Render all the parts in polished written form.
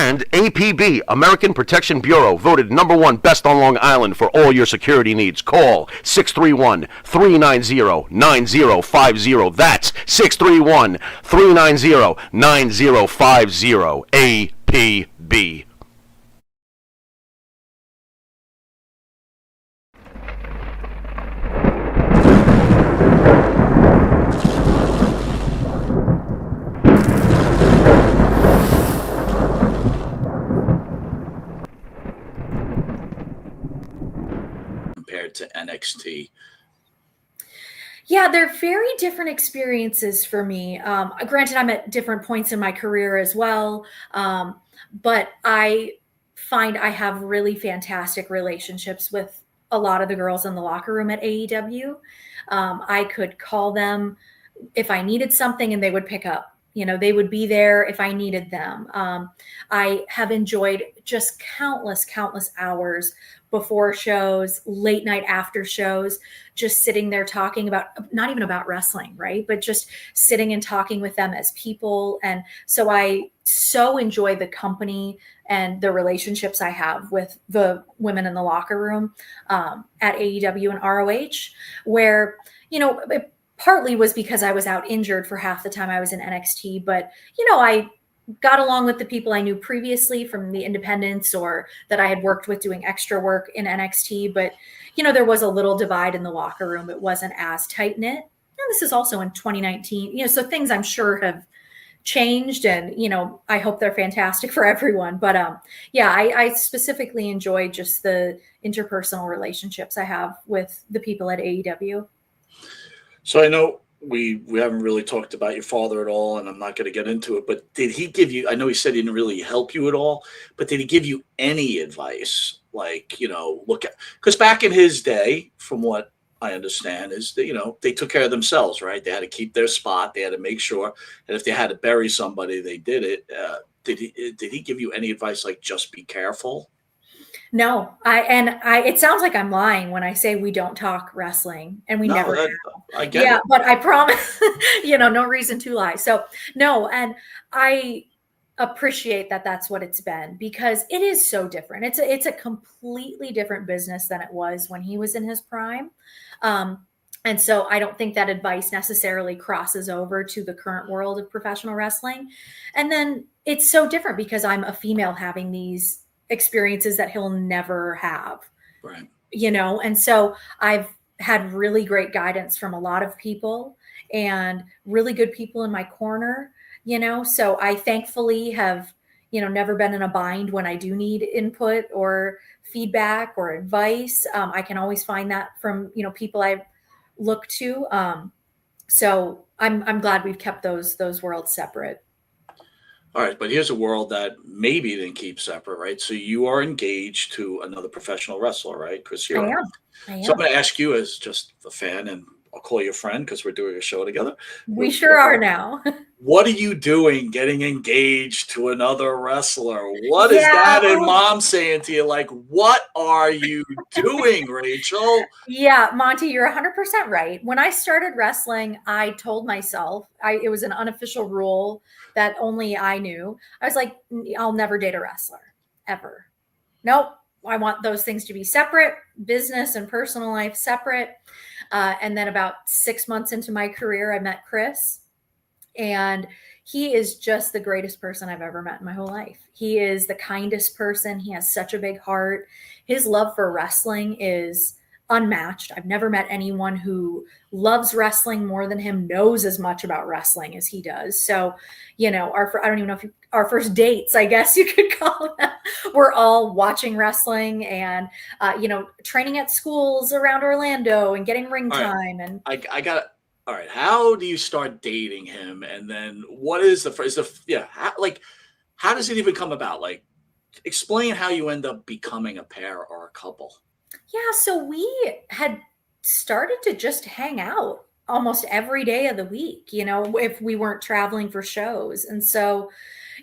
And APB, American Protection Bureau, voted #1 best on Long Island for all your security needs. Call 631-390-9050. That's 631-390-9050. APB. Compared to NXT? Yeah, they're very different experiences for me. Granted, I'm at different points in my career as well, but I find I have really fantastic relationships with a lot of the girls in the locker room at AEW. I could call them if I needed something and they would pick up. They would be there if I needed them. I have enjoyed just countless hours before shows, late night after shows, just sitting there talking about, not even about wrestling, right? But just sitting and talking with them as people. And so I so enjoy the company and the relationships I have with the women in the locker room at AEW and ROH, where, it partly was because I was out injured for half the time I was in NXT, but, I got along with the people I knew previously from the independents or that I had worked with doing extra work in NXT. But, there was a little divide in the locker room. It wasn't as tight knit. And this is also in 2019, so things I'm sure have changed and, I hope they're fantastic for everyone. But I specifically enjoy just the interpersonal relationships I have with the people at AEW. So I know we haven't really talked about your father at all, and I'm not going to get into it, but did he give you, I know he said he didn't really help you at all, but did he give you any advice? Like, look at, because back in his day, from what I understand, is that, they took care of themselves, right? They had to keep their spot. They had to make sure. And if they had to bury somebody, they did it. Did he give you any advice like just be careful? No, it sounds like I'm lying when I say we don't talk wrestling and we never have. I get it. But I promise, no reason to lie. So no, and I appreciate that that's what it's been because it is so different. It's a completely different business than it was when he was in his prime. And so I don't think that advice necessarily crosses over to the current world of professional wrestling. And then it's so different because I'm a female having these experiences that he'll never have, right? And so I've had really great guidance from a lot of people and really good people in my corner, so I thankfully have, never been in a bind when I do need input or feedback or advice. I can always find that from, people I look to. So I'm glad we've kept those worlds separate. All right, but here's a world that maybe didn't keep separate, right? So you are engaged to another professional wrestler, right? Chris Hero. I am. So I'm going to ask you as just a fan, and I'll call you a friend because we're doing a show together. We sure are now. What are you doing getting engaged to another wrestler? What is Dad and Mom saying to you? Like, what are you doing, Rachel? Yeah, Monte, you're 100% right. When I started wrestling, I told myself, it was an unofficial rule that only I knew. I was like, I'll never date a wrestler, ever. Nope. I want those things to be separate, business and personal life separate. And then about 6 months into my career, I met Chris. And he is just the greatest person I've ever met in my whole life. He is the kindest person. He has such a big heart. His love for wrestling is unmatched. I've never met anyone who loves wrestling more than him, knows as much about wrestling as he does. So, I don't even know if our first dates, I guess you could call them, we're all watching wrestling and, training at schools around Orlando and getting ring time. And I got it. All right. How do you start dating him? And then what is how does it even come about? Like, explain how you end up becoming a pair or a couple. Yeah. So we had started to just hang out almost every day of the week, if we weren't traveling for shows. And so,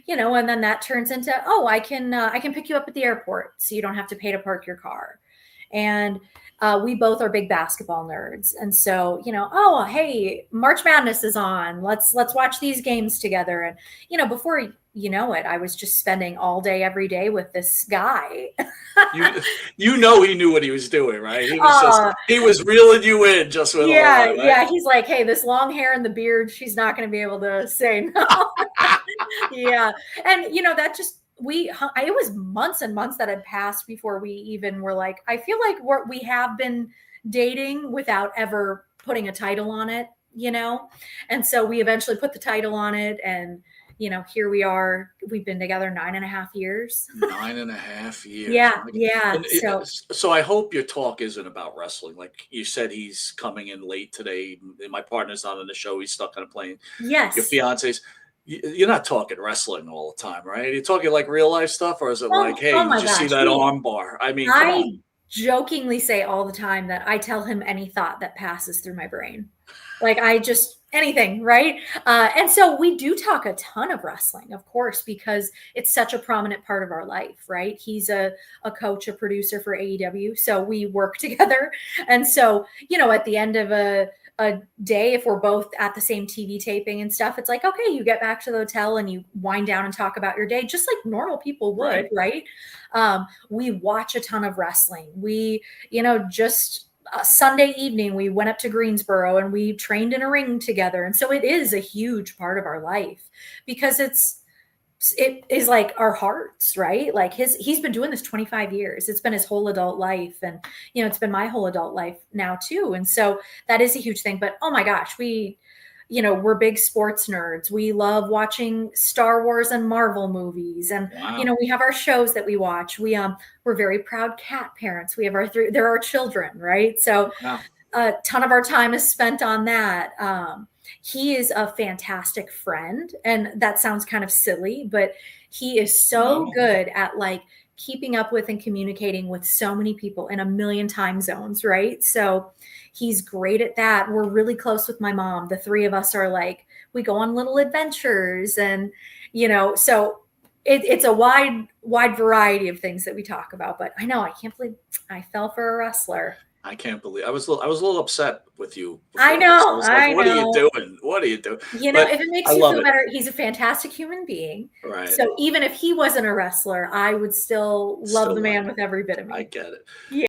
and then that turns into, I can pick you up at the airport so you don't have to pay to park your car. And we both are big basketball nerds. And so, hey, March Madness is on. Let's watch these games together. And, before you know it, I was just spending all day, every day with this guy. You know he knew what he was doing, right? He was reeling you in just with all Yeah, that, right? yeah. He's like, hey, this long hair and the beard, she's not going to be able to say no. Yeah. And, that just, it was months and months that had passed before we even were like, I feel like we have been dating without ever putting a title on it, And so we eventually put the title on it, and, here we are. We've been together 9.5 years. 9.5 years. Yeah. Yeah. So I hope your talk isn't about wrestling. Like you said, he's coming in late today. My partner's not on the show. He's stuck on a plane. Yes. Your fiance's. You're not talking wrestling all the time, right? You're talking like real life stuff, or is it like, hey, did you see that arm bar? I mean, come on. Jokingly say all the time that I tell him any thought that passes through my brain. Like anything, right? And so we do talk a ton of wrestling, of course, because it's such a prominent part of our life, right? He's a coach, a producer for AEW. So we work together. And so, at the end of a day, if we're both at the same TV taping and stuff, it's like, okay, you get back to the hotel and you wind down and talk about your day, just like normal people would, right? We watch a ton of wrestling. We, just Sunday evening, we went up to Greensboro and we trained in a ring together. And so it is a huge part of our life because it is like our hearts, right? Like he's been doing this 25 years. It's been his whole adult life. And, it's been my whole adult life now too. And so that is a huge thing, but oh my gosh, we're big sports nerds. We love watching Star Wars and Marvel movies. And, wow. We have our shows that we watch. We're very proud cat parents. We have they're our children, right? So wow. A ton of our time is spent on that. He is a fantastic friend, and that sounds kind of silly, but he is so good at like keeping up with and communicating with so many people in a million time zones, right? So he's great at that. We're really close with my mom. The three of us are like, we go on little adventures, and so it's a wide variety of things that we talk about. But I know, I can't believe I fell for a wrestler. I can't believe I was a little upset with you. I know. Like, what are you doing? What are you doing? If it makes you feel better, he's a fantastic human being. Right. So even if he wasn't a wrestler, I would still love the man with every bit of me. I get it. Yeah.